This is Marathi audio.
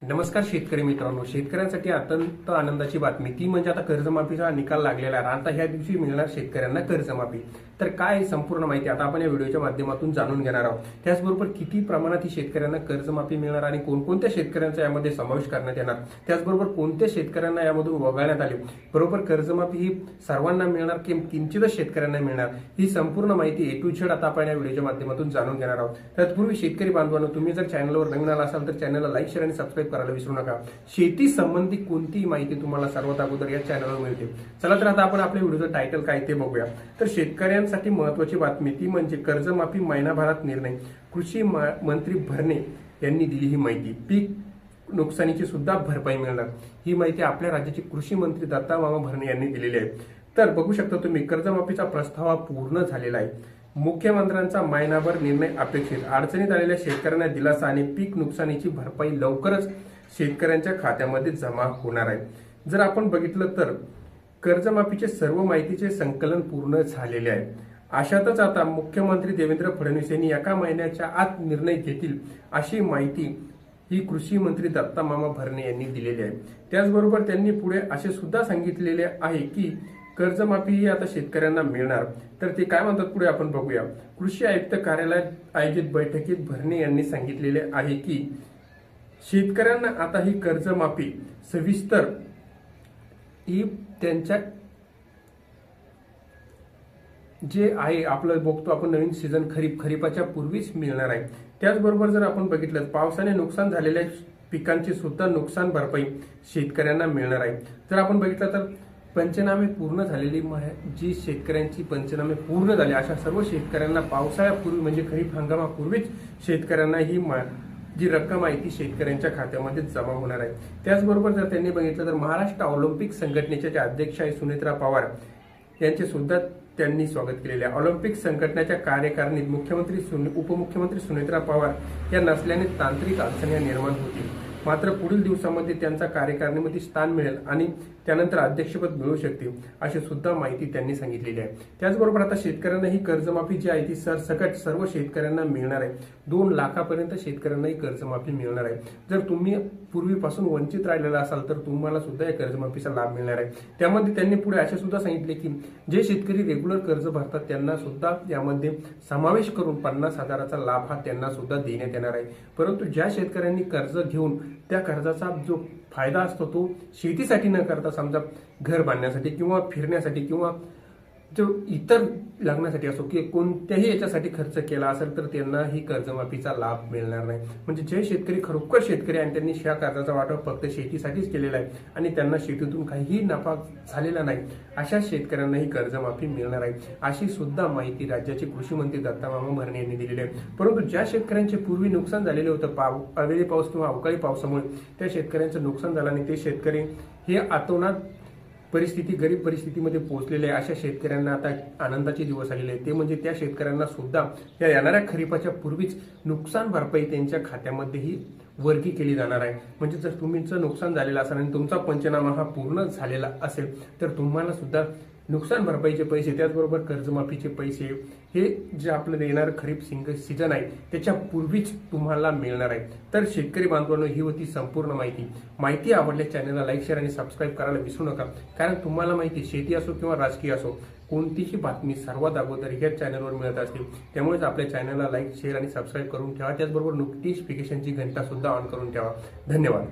नमस्कार शेतकरी मित्रांनो, शेतकऱ्यांसाठी अत्यंत आनंदाची बातमी ती म्हणजे आता कर्जमाफीचा निकाल लागलेला आहे। आता ह्या दिवशी मिळणार शेतकऱ्यांना कर्जमाफी। तर काय संपूर्ण माहिती आता आपण या व्हिडिओच्या माध्यमातून जाणून घेणार आहोत। त्याचबरोबर किती प्रमाणात ही शेतकऱ्यांना कर्जमाफी मिळणार आणि कोणकोणत्या शेतकऱ्यांचा यामध्ये समावेश करण्यात येणार, त्याचबरोबर कोणत्या शेतकऱ्यांना यामधून वगळण्यात आले, बरोबर कर्जमाफी ही सर्वांना मिळणार की किंचितच शेतकऱ्यांना मिळणार, ही संपूर्ण माहिती ए टू झेड आता आपण या व्हिडिओच्या माध्यमातून जाणून घेणार आहोत। तत्पूर्वी शेतकरी बांधवांनो, तुम्ही जर चॅनलवर नवीन आला असाल तर चॅनलला लाईक, शेअर आणि सबस्क्राईब करायला विसरू नका। शेती संबंधी कोणतीही माहिती तुम्हाला सर्वात अगोदर या चॅनलवर मिळते। चला तर आता आपण आपल्या व्हिडिओचं टायटल काय ते बघूया। तर शेतकऱ्यांसाठी महत्त्वाची बातमी ती म्हणजे कर्जमाफी महिनाभरात निर्णय। कृषी मंत्री भरणे यांनी दिली ही माहिती। पीक नुकसानीची सुद्धा भरपाई मिळणार, ही माहिती आपल्या राज्याचे कृषी मंत्री दत्ता मामा भरणे यांनी दिलेली आहे। तर बघू शकता तुम्ही, कर्जमाफीचा प्रस्ताव पूर्ण झालेला आहे। मुख्यमंत्र्यांचा महिनाभर निर्णय अपेक्षित। अडचणीत आलेल्या शेतकऱ्यांना दिलासा आणि पीक नुकसानीची भरपाई लवकरच शेतकऱ्यांच्या खात्यामध्ये जमा होणार आहे। जर आपण बघितलं तर कर्जमाफीचे सर्व माहितीचे संकलन पूर्ण झालेले आहे। अशातच आता मुख्यमंत्री देवेंद्र फडणवीस यांनी एका महिन्याच्या आत निर्णय घेतील अशी माहिती ही कृषी मंत्री दत्ता मामा भरणे यांनी दिलेली आहे। त्याचबरोबर त्यांनी पुढे असे सुद्धा सांगितलेले आहे की कर्जमाफी ही आता शेतकऱ्यांना मिळणार। तर ते काय म्हणतात पुढे आपण बघूया। कृषी आयुक्त कार्यालयात आयोजित बैठकीत भरणे यांनी सांगितलेले आहे की शेतकऱ्यांना आता ही कर्जमाफी सविस्तर ही त्यांच्या जे आहे आपलं बघतो आपण नवीन सीझन खरीपाच्या पूर्वीच मिळणार आहे। त्याचबरोबर जर आपण बघितलं पावसाने नुकसान झालेल्या पिकांची सुद्धा नुकसान भरपाई शेतकऱ्यांना मिळणार आहे। जर आपण बघितलं तर पंचनामे पूर्ण झालेली जी शेतकऱ्यांची पंचनामे पूर्ण झाले अशा सर्व शेतकऱ्यांना पावसाळ्यापूर्वी म्हणजे खरीप हंगामापूर्वीच शेतकऱ्यांना ही जी रक्कम आहे ती शेतकऱ्यांच्या खात्यामध्ये जमा होणार आहे। त्याचबरोबर जर त्यांनी बघितलं तर महाराष्ट्र ऑलिम्पिक संघटनेच्या ज्या अध्यक्ष आहे सुनेत्रा पवार यांचे सुद्धा त्यांनी स्वागत केलेले आहे। ऑलिम्पिक संघटनेच्या कार्यकारिणीत उपमुख्यमंत्री सुनेत्रा पवार या नसल्याने तांत्रिक अडचणी निर्माण होतील, मात्र पुढील दिवसांमध्ये त्यांचा कार्यकारिणीमध्ये स्थान मिळेल आणि त्यानंतर अध्यक्षपद मिळू शकते अशी सुद्धा माहिती त्यांनी सांगितलेली आहे। त्याचबरोबर आता शेतकऱ्यांना ही कर्जमाफी जी आहे ती सरसकट सर्व शेतकऱ्यांना मिळणार आहे। 2 लाखापर्यंत शेतकऱ्यांना ही कर्जमाफी मिळणार आहे। जर तुम्ही पूर्वीपासून वंचित राहिलेला असाल तर तुम्हाला सुद्धा या कर्जमाफीचा लाभ मिळणार आहे। त्यामध्ये त्यांनी पुढे असे सुद्धा सांगितले की जे शेतकरी रेग्युलर कर्ज भरतात त्यांना सुद्धा यामध्ये समावेश करून 50,000चा लाभ हा त्यांना सुद्धा देण्यात येणार आहे। परंतु ज्या शेतकऱ्यांनी कर्ज घेऊन त्या कर्जाचा जो फायदा असतो तो शेतीसाठी न करता समजा घर बांधण्यासाठी किंवा फिरण्यासाठी किंवा जो इतर लागण्यासाठी असो की कोणत्याही याच्यासाठी खर्च केला असेल तर त्यांना ही कर्जमाफीचा लाभ मिळणार नाही। म्हणजे जे शेतकरी खरोखर शेतकरी आणि त्यांनी ह्या कर्जाचा वाटप फक्त शेतीसाठीच केलेला आहे आणि त्यांना शेतीतून काहीही नफा झालेला नाही अशा शेतकऱ्यांना ही कर्जमाफी मिळणार आहे अशी सुद्धा माहिती राज्याचे कृषी मंत्री दत्ता मामा भरणे यांनी दिलेली आहे। परंतु ज्या शेतकऱ्यांचे पूर्वी नुकसान झालेले होतं अवेळी पाऊस किंवा अवकाळी पावसामुळे त्या शेतकऱ्यांचं नुकसान झालं आणि ते शेतकरी हे अतोनात गरीब परिस्थितीमध्ये पोहोचलेले अशा शेतकऱ्यांना आता आनंदाचे दिवस आलेले आहेत। ते म्हणजे त्या शेतकऱ्यांना सुद्धा या येणाऱ्या खरीपाच्या पूर्वीच नुकसान भरपाई त्यांच्या खात्यामध्येही वर्गी केली जाणार आहे। म्हणजे जर तुमचं नुकसान झालेलं असेल आणि तुमचा पंचनामा हा पूर्ण झालेला असेल तर तुम्हाला सुद्धा नुकसान भरपाईचे पैसे त्याचबरोबर कर्जमाफीचे पैसे हे जे आपलं येणार खरीप सीझन आहे त्याच्या पूर्वीच तुम्हाला मिळणार आहे। तर शेतकरी बांधवांनो, ही होती संपूर्ण माहिती आवडल्यास चॅनलला लाईक, शेअर आणि सबस्क्राईब करायला विसरू नका। कारण तुम्हाला माहिती शेती असो किंवा राजकीय असो कोणतीही बातमी सर्वात अगोदर ह्याच चॅनलवर मिळत असते। त्यामुळेच आपल्या चॅनलला लाईक, शेअर आणि सबस्क्राईब करून ठेवा। त्याचबरोबर नोटिफिकेशनची घंटा सुद्धा ऑन करून ठेवा। धन्यवाद।